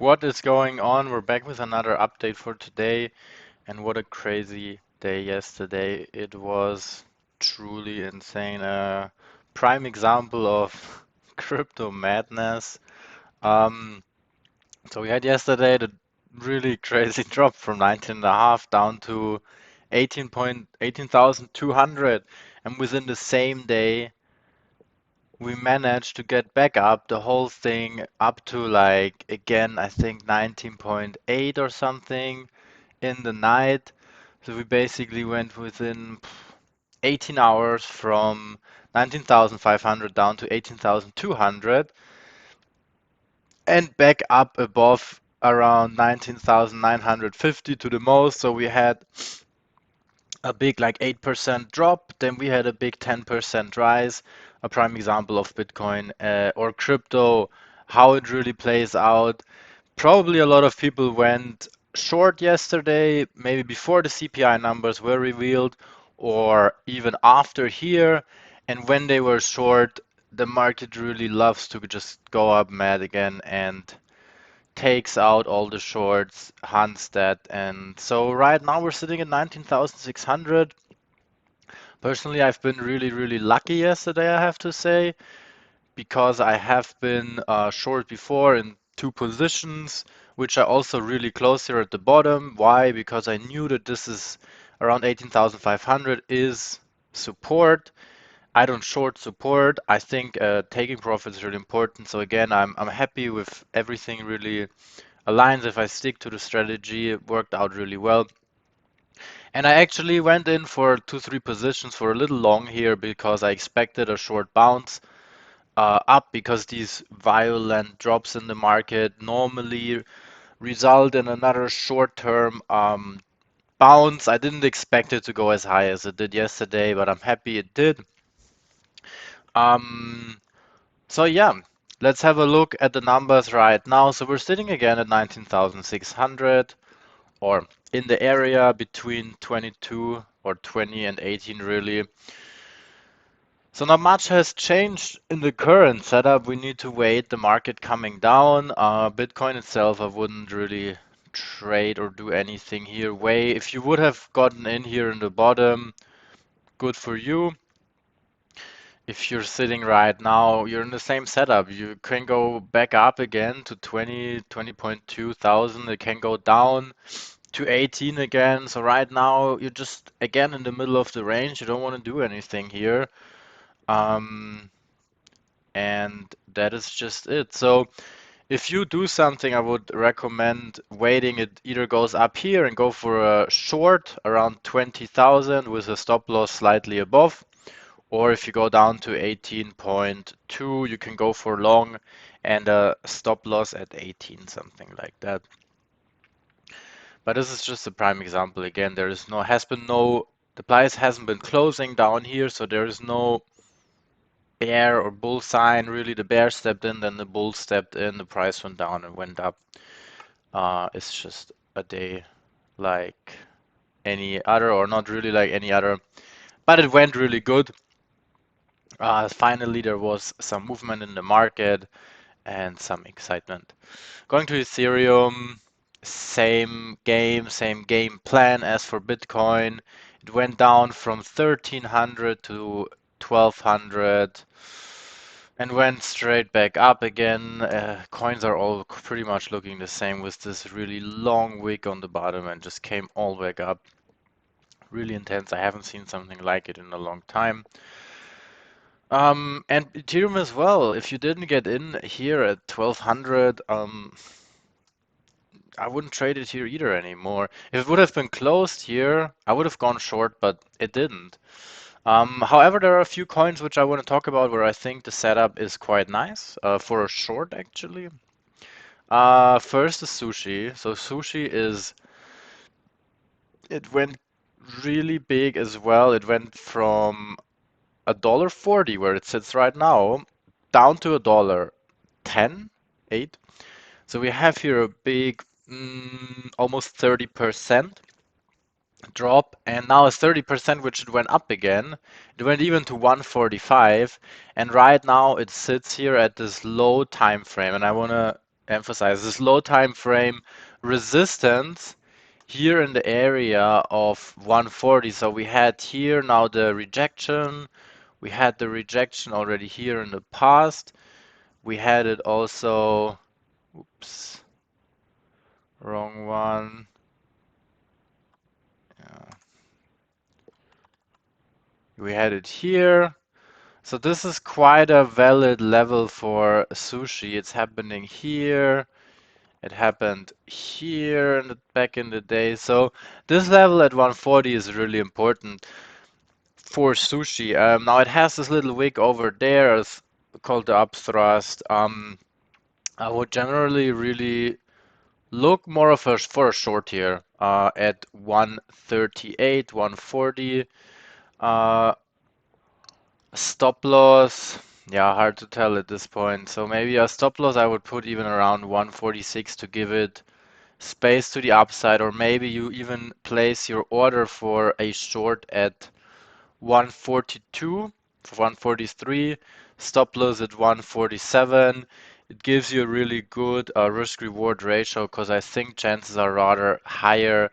What is going on? We're back with another update for today, and what a crazy day yesterday. It was truly insane. A prime example of crypto madness. Um, so we had yesterday the really crazy drop from 19.5 down to 18,200, and within the same day we managed to get back up the whole thing up to like again I think 19.8 or something in the night. So we basically went within 18 hours from 19,500 down to 18,200 and back up above around 19,950 to the most. So we had a big like 8% drop, then we had a big 10% rise. A prime example of Bitcoin or crypto, how it really plays out. Probably a lot of people went short yesterday, maybe before the CPI numbers were revealed, or even after here. And when they were short, the market really loves to just go up mad again and takes out all the shorts, hunts that. And so right now we're sitting at 19,600. Personally, I've been really, really lucky yesterday, I have to say, because I have been short before in two positions, which are also really close here at the bottom. Why? Because I knew that this is around 18,500 is support. I don't short support. I think taking profits is really important. So again, I'm happy with everything really aligns. If I stick to the strategy, it worked out really well. And I actually went in for two, three positions for a little long here because I expected a short bounce up because these violent drops in the market normally result in another short-term bounce. I didn't expect it to go as high as it did yesterday, but I'm happy it did. Um, so yeah, let's have a look at the numbers right now. So we're sitting again at 19,600 or in the area between 22 or 20 and 18 really. So not much has changed in the current setup. We need to wait the market coming down. Bitcoin itself, I wouldn't really trade or do anything here. If you would have gotten in here in the bottom, good for you. If you're sitting right now, you're in the same setup. You can go back up again to 20.2 thousand. It can go down to 18 again. So right now, you're just again in the middle of the range. You don't want to do anything here. Um, and that is just it. So if you do something, I would recommend waiting. It either goes up here and go for a short around 20,000 with a stop loss slightly above, or if you go down to 18.2, you can go for long and a stop loss at 18, something like that. But this is just a prime example. Again, the price hasn't been closing down here, so there is no bear or bull sign. Really, the bear stepped in, then the bull stepped in, the price went down and went up. It's just a day like any other, or not really like any other, but it went really good. Finally, there was some movement in the market and some excitement. Going to Ethereum, same game plan as for Bitcoin. It went down from 1300 to 1200 and went straight back up again. Coins are all pretty much looking the same with this really long wick on the bottom and just came all back up. Really intense. I haven't seen something like it in a long time. And Ethereum as well. If you didn't get in here at 1200, I wouldn't trade it here either anymore. If it would have been closed here, I would have gone short, but it didn't. However, there are a few coins which I want to talk about where I think the setup is quite nice for a short actually. First is Sushi. So Sushi it went really big as well. It went from $1.40 where it sits right now down to $1.10, 8. So we have here a big, almost 30% drop, and now it's 30%, which it went up again. It went even to 145, and right now it sits here at this low time frame. And I want to emphasize this low time frame resistance here in the area of 140. So we had here now the rejection. We had the rejection already here in the past. We had it also, oops, wrong one. Yeah. We had it here. So this is quite a valid level for sushi. It's happening here. It happened here back in the day. So this level at 140 is really important for sushi. Now it has this little wick over there called the upthrust. I would generally really look more of for a short here at 138, 140. Uh, Stop loss, yeah, hard to tell at this point. So maybe a stop loss I would put even around 146 to give it space to the upside, or maybe you even place your order for a short at 142, for 143, stop loss at 147. It gives you a really good risk reward ratio because I think chances are rather higher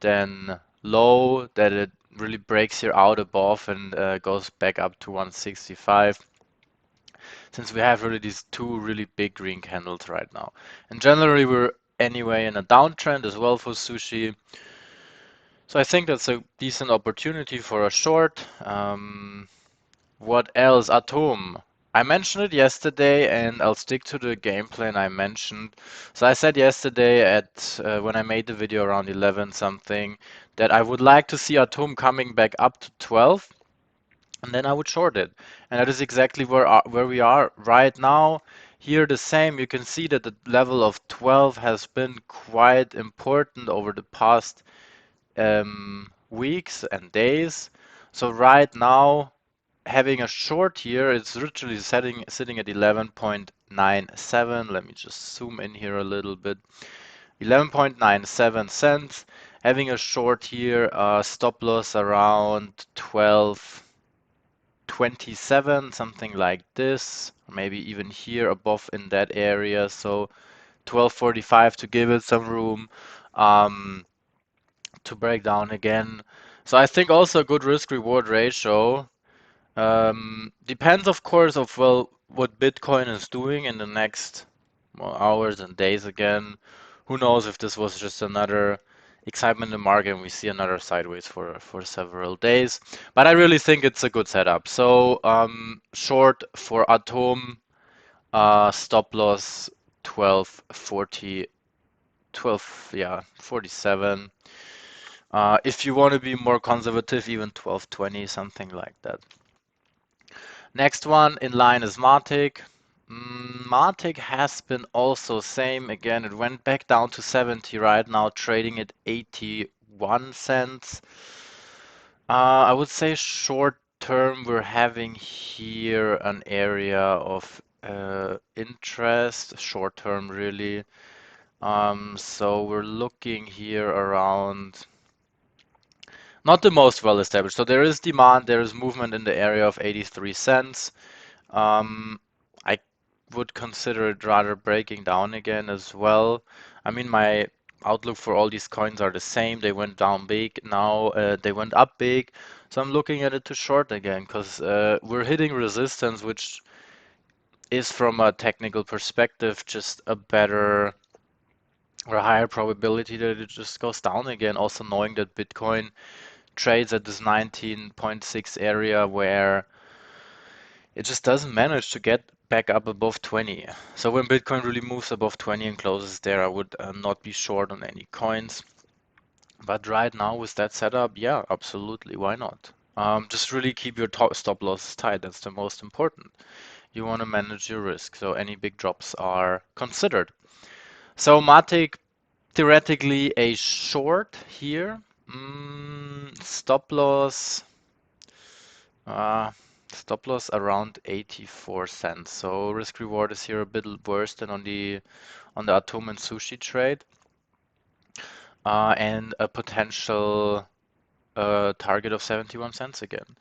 than low that it really breaks here out above and goes back up to 165, since we have really these two really big green candles right now. And generally we're anyway in a downtrend as well for sushi. So I think that's a decent opportunity for a short. What else? Atom. I mentioned it yesterday and I'll stick to the game plan I mentioned. So I said yesterday at when I made the video around 11 something that I would like to see Atom coming back up to 12 and then I would short it. And that is exactly where we are right now. Here the same, you can see that the level of 12 has been quite important over the past weeks and days. So right now having a short here, it's literally sitting at 11.97. Let me just zoom in here a little bit. 11.97 cents. Having a short here, stop loss around 12.27, something like this. Maybe even here above in that area. So 12.45 to give it some room to break down again. So I think also a good risk reward ratio. Depends, of course, of well what Bitcoin is doing in the next hours and days again. Who knows if this was just another excitement in the market and we see another sideways for several days. But I really think it's a good setup. So short for Atom, stop loss 12.40, 12, yeah, 47. If you want to be more conservative, even 12.20, something like that. Next one in line is MATIC. MATIC has been also same again. It went back down to 70 right now, trading at 81 cents. I would say short term, we're having here an area of interest, short term really. So we're looking here around not the most well established. So there is demand, there is movement in the area of 83 cents. I would consider it rather breaking down again as well. I mean, my outlook for all these coins are the same. They went down big, now they went up big. So I'm looking at it to short again because we're hitting resistance, which is from a technical perspective just a better or a higher probability that it just goes down again. Also knowing that Bitcoin trades at this 19.6 area where it just doesn't manage to get back up above 20. So when Bitcoin really moves above 20 and closes there, I would not be short on any coins. But right now with that setup, yeah, absolutely, why not? Just really keep your top stop losses tight. That's the most important. You want to manage your risk, so any big drops are considered. So Matic, theoretically a short here. Stop loss. Uh, Stop loss around 84 cents. So risk reward is here a bit worse than on the Atom and Sushi trade. And a potential target of 71 cents again.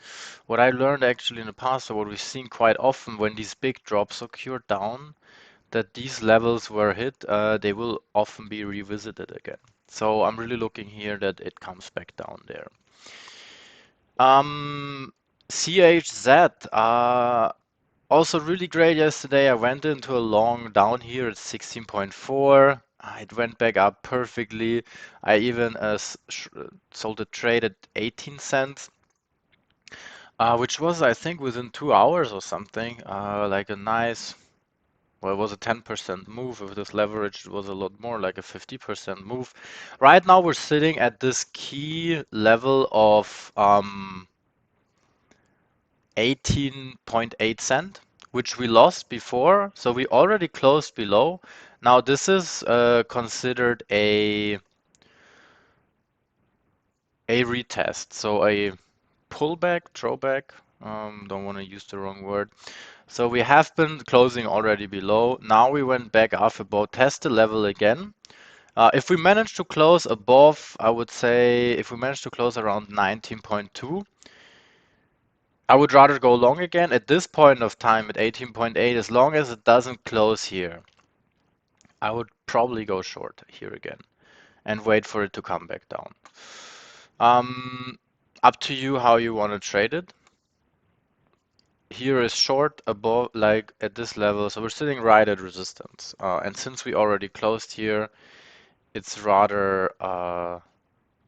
What I learned actually in the past, or what we've seen quite often when these big drops occur down, that these levels were hit, they will often be revisited again. So I'm really looking here that it comes back down there. Um, CHZ, also really great yesterday. I went into a long down here at 16.4. It went back up perfectly. I even sold a trade at 18 cents, which was, I think, within 2 hours or something. Like a nice, well, it was a 10% move. With this leverage, it was a lot more, like a 50% move. Right now, we're sitting at this key level of 18.8 cent, which we lost before. So we already closed below. Now this is considered a retest, so a pullback, throwback. Don't want to use the wrong word. So we have been closing already below. Now we went back off about test the level again. If we manage to close above, I would say if we manage to close around 19.2, I would rather go long again at this point of time at 18.8, as long as it doesn't close here. I would probably go short here again and wait for it to come back down. Um, Up to you how you want to trade it. Here is short above, like at this level, so we're sitting right at resistance. And since we already closed here, it's rather a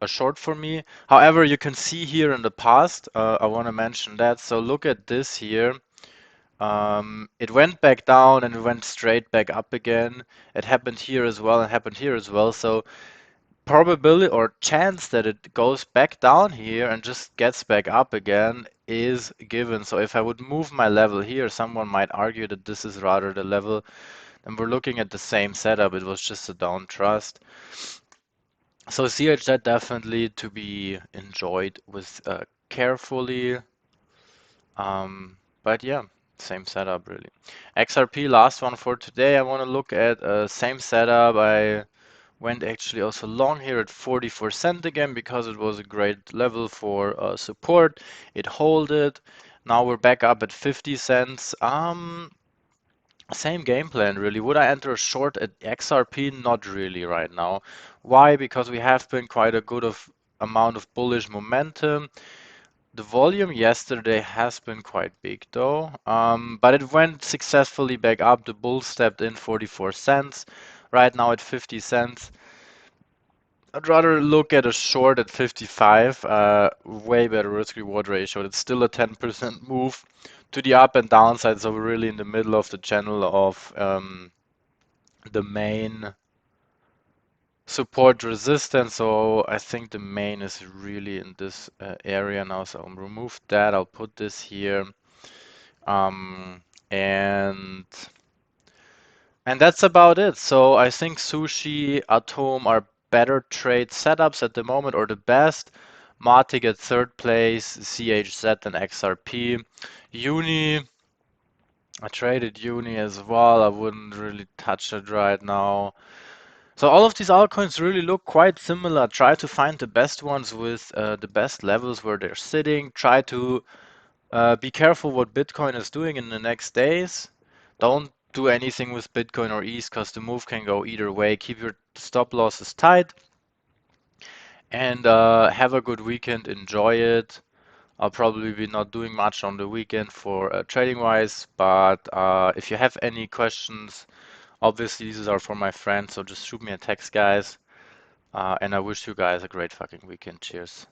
short for me. However, you can see here in the past, I want to mention that. So look at this here. It went back down and it went straight back up again. It happened here as well and happened here as well. So probability or chance that it goes back down here and just gets back up again is given. So if I would move my level here, someone might argue that this is rather the level. And we're looking at the same setup. It was just a down trust. So CHZ definitely to be enjoyed with carefully. But yeah, same setup really. XRP, last one for today. I want to look at same setup. I went actually also long here at 44 cent again because it was a great level for support. It holded. Now we're back up at 50 cents. Same game plan really. Would I enter a short at XRP? Not really right now. Why? Because we have been quite a good amount of bullish momentum. The volume yesterday has been quite big though, but it went successfully back up. The bull stepped in 44 cents, right now at 50 cents. I'd rather look at a short at 55, way better risk reward ratio. It's still a 10% move to the up and downside, so we're really in the middle of the channel of the main support resistance. So I think the main is really in this area now. So I'll remove that. I'll put this here. Um, and that's about it. So I think Sushi, Atom are better trade setups at the moment, or the best. MATIC at third place, CHZ and XRP. Uni, I traded Uni as well. I wouldn't really touch it right now. So all of these altcoins really look quite similar. Try to find the best ones with the best levels where they're sitting. Try to be careful what Bitcoin is doing in the next days. Don't do anything with Bitcoin or ETH because the move can go either way. Keep your stop losses tight and have a good weekend. Enjoy it. I'll probably be not doing much on the weekend for trading wise, but if you have any questions, obviously these are for my friends, so just shoot me a text, guys. And I wish you guys a great fucking weekend. Cheers.